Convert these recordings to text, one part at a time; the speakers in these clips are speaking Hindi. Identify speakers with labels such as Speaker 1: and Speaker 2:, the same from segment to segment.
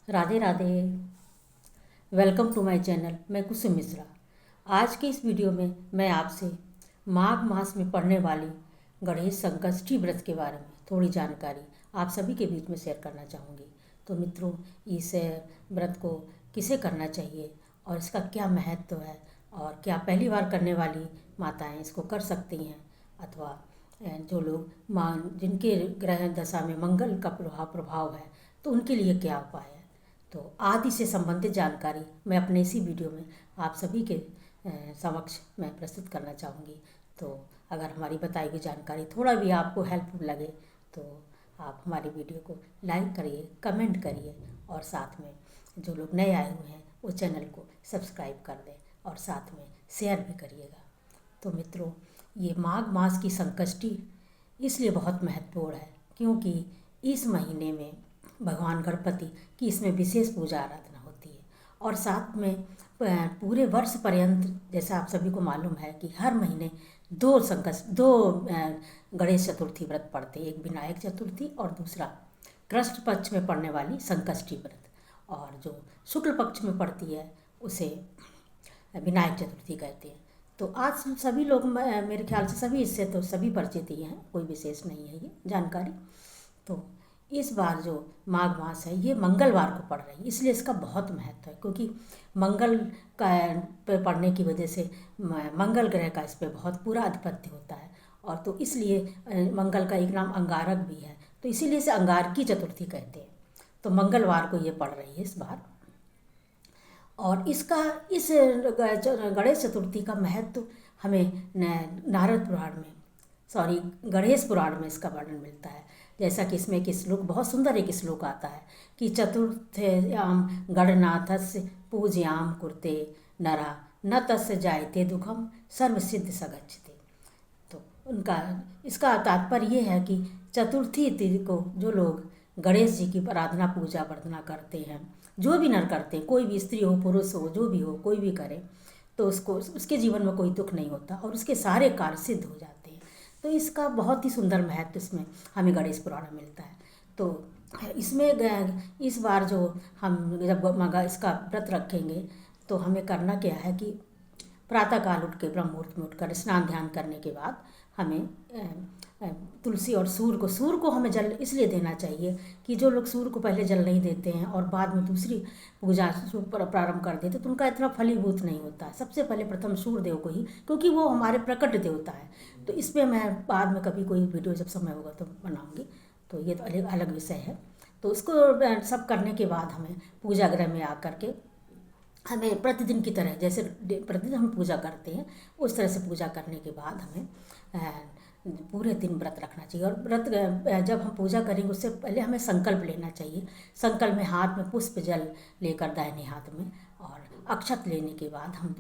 Speaker 1: Radhe Radhe. Welcome to my channel. मैं कुसुम मिश्रा। आज के इस वीडियो में मैं आपसे माघ मास में पड़ने वाली गणेश संकष्टी व्रत के बारे में थोड़ी जानकारी आप सभी के बीच में शेयर करना चाहूँगी। तो मित्रों, इस व्रत को किसे करना चाहिए और इसका क्या महत्व है और क्या पहली बार करने वाली माताएं इसको कर सकती हैं अथवा जो लोग जिनके ग्रह दशा में मंगल का प्रभाव है तो उनके लिए क्या उपाय है। तो आदि से संबंधित जानकारी मैं अपने इसी वीडियो में आप सभी के समक्ष मैं प्रस्तुत करना चाहूँगी। तो अगर हमारी बताई हुई जानकारी थोड़ा भी आपको हेल्पफुल लगे तो आप हमारी वीडियो को लाइक करिए, कमेंट करिए और साथ में जो लोग नए आए हुए हैं वो चैनल को सब्सक्राइब कर दें और साथ में शेयर भी करिएगा। तो मित्रों, ये माघ मास की संकष्टी इसलिए बहुत महत्वपूर्ण है क्योंकि इस महीने में भगवान गणपति की इसमें विशेष पूजा आराधना होती है और साथ में पूरे वर्ष पर्यंत जैसा आप सभी को मालूम है कि हर महीने दो गणेश चतुर्थी व्रत पड़ते हैं। एक विनायक चतुर्थी और दूसरा कृष्ण पक्ष में पड़ने वाली संकष्टी व्रत, और जो शुक्ल पक्ष में पड़ती है उसे विनायक चतुर्थी कहते हैं। तो आज सभी लोग, मेरे ख्याल से सभी इससे तो सभी परिचित ही हैं, कोई विशेष नहीं है ये जानकारी। तो इस बार जो माघ मास है ये मंगलवार को पड़ रही है, इसलिए इसका बहुत महत्व है क्योंकि मंगल का पे पड़ने की वजह से मंगल ग्रह का इस पर बहुत पूरा आधिपत्य होता है। और तो इसलिए मंगल का एक नाम अंगारक भी है, तो इसीलिए इसे अंगारकी चतुर्थी कहते हैं। तो मंगलवार को ये पड़ रही है इस बार। और इसका इस गणेश चतुर्थी का महत्व हमें नारद पुराण में, सॉरी गणेश पुराण में इसका वर्णन मिलता है। जैसा कि इसमें एक श्लोक, बहुत सुंदर एक श्लोक आता है कि चतुर्थ्याम गणनाथस्य पूजयाम कुर्ते नरा न तस्य जायते दुखम सर्व सिद्ध सगच्छते। तो उनका इसका तात्पर्य ये है कि चतुर्थी तिथि को जो लोग गणेश जी की आराधना पूजा वर्धना करते हैं, जो भी नर करते हैं, कोई भी स्त्री हो पुरुष हो जो भी हो, कोई भी करे तो उसके जीवन में कोई दुख नहीं होता और उसके सारे कार्य सिद्ध हो जाते हैं। तो इसका बहुत ही सुंदर महत्व इसमें हमें गणेश पुराण में मिलता है। तो इसमें इस बार जो हम जब इसका व्रत रखेंगे तो हमें करना क्या है कि प्रातःकाल उठ के ब्रह्म मुहूर्त में उठकर स्नान ध्यान करने के बाद हमें तुलसी और सूर्य को हमें जल इसलिए देना चाहिए कि जो लोग सूर्य को पहले जल नहीं देते हैं और बाद में दूसरी पूजा प्रारंभ कर देते तो उनका इतना फलीभूत नहीं होता है। सबसे पहले प्रथम सूर्य देव को ही, क्योंकि वो हमारे प्रकट देवता है। तो इस पर मैं बाद में कभी कोई वीडियो जब समय होगा तो बनाऊँगी, तो ये तो अलग अलग विषय है। तो उसको सब करने के बाद हमें पूजा गृह में आकर के हमें प्रतिदिन की तरह, जैसे प्रतिदिन हम पूजा करते हैं उस तरह से पूजा करने के बाद हमें पूरे दिन व्रत रखना चाहिए। और व्रत जब हम पूजा करेंगे उससे पहले हमें संकल्प लेना चाहिए। संकल्प में हाथ में पुष्प जल लेकर दाहिने हाथ में, और अक्षत लेने के बाद हम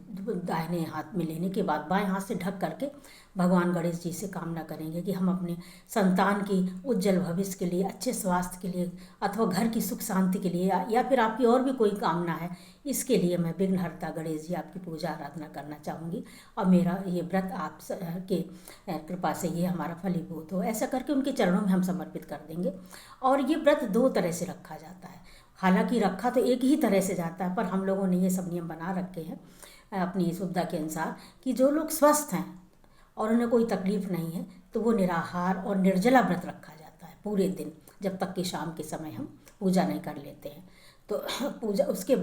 Speaker 1: दाहिने हाथ में लेने के बाद बाएं हाथ से ढक करके भगवान गणेश जी से कामना करेंगे कि हम अपने संतान की उज्जवल भविष्य के लिए, अच्छे स्वास्थ्य के लिए अथवा घर की सुख शांति के लिए या फिर आपकी और भी कोई कामना है, इसके लिए मैं विघ्नहर्ता गणेश जी आपकी पूजा आराधना करना चाहूँगी और मेरा ये व्रत आप के कृपा से ये हमारा फलीभूत हो। ऐसा करके उनके चरणों में हम समर्पित कर देंगे। और ये व्रत दो तरह से रखा जाता है, हालांकि रखा तो एक ही तरह से जाता है, पर हम लोगों ने ये सब नियम बना रखे हैं अपनी सुविधा के अनुसार कि जो लोग स्वस्थ हैं और उन्हें कोई तकलीफ नहीं है तो वो निराहार और निर्जला व्रत रखा जाता है पूरे दिन, जब तक कि शाम के समय हम पूजा नहीं कर लेते हैं। तो पूजा उसके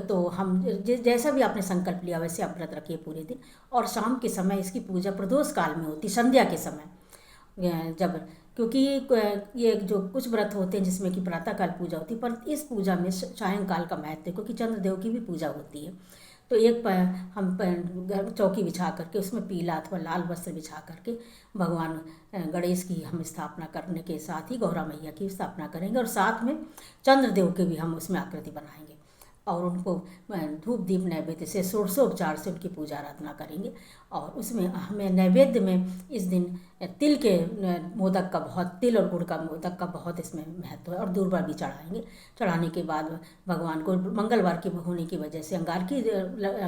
Speaker 1: तो हम जैसा भी आपने संकल्प लिया वैसे आप व्रत रखिए पूरे दिन। और शाम के समय इसकी पूजा प्रदोष काल में होती, संध्या के समय, जब क्योंकि ये जो कुछ व्रत होते हैं जिसमें कि प्रातःकाल पूजा होती है, पर इस पूजा में सायंकाल का महत्व है क्योंकि चंद्रदेव की भी पूजा होती है। तो एक हम चौकी बिछा करके उसमें पीला अथवा लाल वस्त्र बिछा करके भगवान गणेश की हम स्थापना करने के साथ ही गौरा मैया की स्थापना करेंगे और साथ में चंद्रदेव की भी हम उसमें आकृति बनाएंगे और उनको धूप दीप नैवेद्य से षोडशोपचार से उनकी पूजा आराधना करेंगे। और उसमें हमें नैवेद्य में इस दिन तिल के मोदक का बहुत, तिल और गुड़ का मोदक का बहुत इसमें महत्व है और दूर्वा भी चढ़ाएंगे। चढ़ाने के बाद भगवान को मंगलवार की होने की वजह से, अंगारकी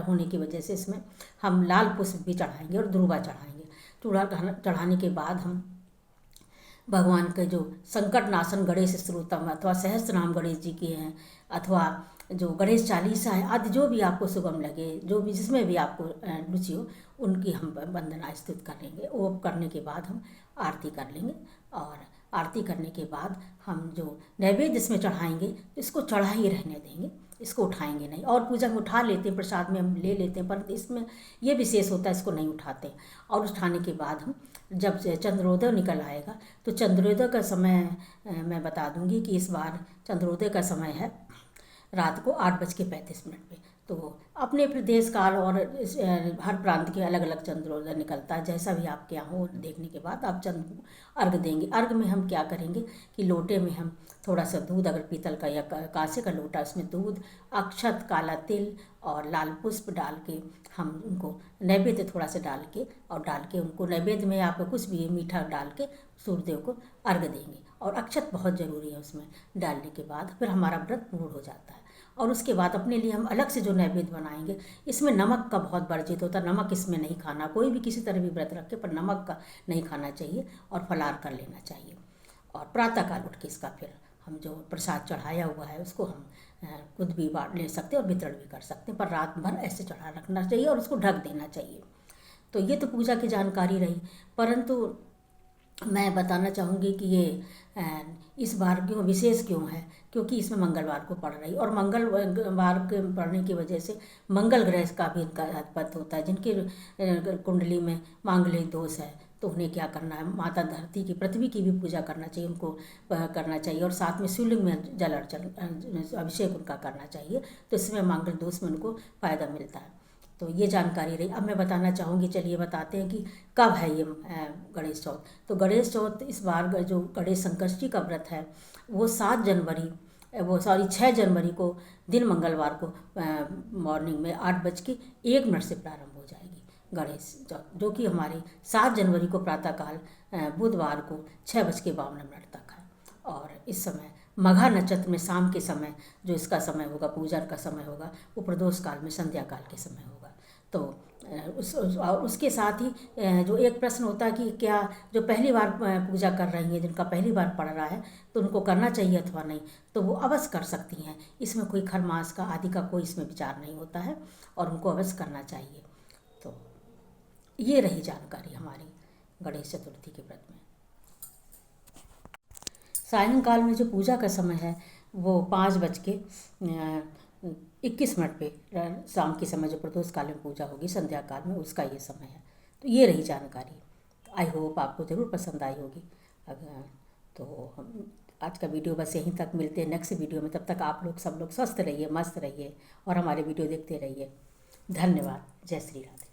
Speaker 1: होने की वजह से इसमें हम लाल पुष्प भी चढ़ाएंगे और दूर्वा चढ़ाएंगे। चूड़ा चढ़ाने के बाद हम भगवान के जो संकट नाशन गणेश स्तोत्रम अथवा सहस्त्र नाम गणेश जी के हैं, अथवा जो गणेश चालीसा है आदि, जो भी आपको सुगम लगे, जो भी जिसमें भी आपको रुचि हो, उनकी हम वंदना स्तुति करेंगे। वो करने के बाद हम आरती कर लेंगे, और आरती करने के बाद हम जो नैवेद्य इसमें चढ़ाएंगे इसको चढ़ा ही रहने देंगे, इसको उठाएंगे नहीं। और पूजा में उठा लेते हैं, प्रसाद में हम ले लेते हैं, पर इसमें ये विशेष होता है, इसको नहीं उठाते। और उठाने के बाद हम जब चंद्रोदय निकल आएगा, तो चंद्रोदय का समय मैं बता दूंगी कि इस बार चंद्रोदय का समय है रात को 8:35 पे। तो अपने प्रदेश काल और हर प्रांत के अलग अलग चंद्रोदय निकलता है, जैसा भी आपके यहाँ हो। देखने के बाद आप चंद्र अर्घ देंगे। अर्घ में हम क्या करेंगे कि लोटे में हम थोड़ा सा दूध, अगर पीतल का या कांसे का लोटा, उसमें दूध, अक्षत, काला तिल और लाल पुष्प डाल के हम उनको नैवेद्य थोड़ा सा डाल के उनको नैवेद्य में आप कुछ भी मीठा डाल के सूर्यदेव को अर्घ देंगे। और अक्षत बहुत ज़रूरी है उसमें डालने के बाद, फिर हमारा व्रत पूर्ण हो जाता है। और उसके बाद अपने लिए हम अलग से जो नैवेद्य बनाएंगे, इसमें नमक का बहुत वर्जित होता है। नमक इसमें नहीं खाना, कोई भी किसी तरह भी व्रत रखे पर नमक का नहीं खाना चाहिए, और फलाहार कर लेना चाहिए। और प्रातःकाल उठ के इसका फिर हम जो प्रसाद चढ़ाया हुआ है उसको हम खुद भी बांट ले सकते हैं और वितरण भी कर सकते हैं, पर रात भर ऐसे चढ़ा रखना चाहिए और उसको ढक देना चाहिए। तो ये तो पूजा की जानकारी रही, परंतु मैं बताना चाहूँगी कि ये इस बार क्यों विशेष क्यों है, क्योंकि इसमें मंगलवार को पड़ रही, और मंगलवार के पड़ने की वजह से मंगल ग्रह का भी इनका अधिपत्य होता है। जिनकी कुंडली में मांगलिक दोष है, तो उन्हें क्या करना है, माता धरती की, पृथ्वी की भी पूजा करना चाहिए, उनको करना चाहिए, और साथ में शिवलिंग में जल अर्चन अभिषेक उनका करना चाहिए। तो इसमें मांगल दोष में उनको फ़ायदा मिलता है। तो ये जानकारी रही। अब मैं बताना चाहूँगी, चलिए बताते हैं कि कब है ये गणेश चौथ। तो गणेश चौथ इस बार जो गणेश संकष्टी का व्रत है वो 6 जनवरी को दिन मंगलवार को मॉर्निंग में 8:01 से प्रारंभ हो जाएगी गणेश चौथ, जो कि हमारी 7 जनवरी को प्रातःकाल बुधवार को 6:52 तक है। और इस समय मघा नक्षत्र में शाम के समय जो इसका समय होगा, पूजा का समय होगा, वो प्रदोष काल में संध्या काल के समय होगा। तो उसके साथ ही जो एक प्रश्न होता है कि क्या जो पहली बार पूजा कर रही हैं, जिनका पहली बार पड़ रहा है, तो उनको करना चाहिए अथवा नहीं, तो वो अवश्य कर सकती हैं। इसमें कोई खरमास का आदि का कोई इसमें विचार नहीं होता है, और उनको अवश्य करना चाहिए। तो ये रही जानकारी हमारी गणेश चतुर्थी के व्रत में। सायंकाल में जो पूजा का समय है वो 5:21 पे शाम के समय जो प्रदोष काल में पूजा होगी संध्या काल में, उसका ये समय है। तो ये रही जानकारी। आई होप आपको ज़रूर पसंद आई होगी। तो हम आज का वीडियो बस यहीं तक, मिलते हैं नेक्स्ट वीडियो में। तब तक आप लोग सब लोग स्वस्थ रहिए, मस्त रहिए और हमारे वीडियो देखते रहिए। धन्यवाद। जय श्री राधे।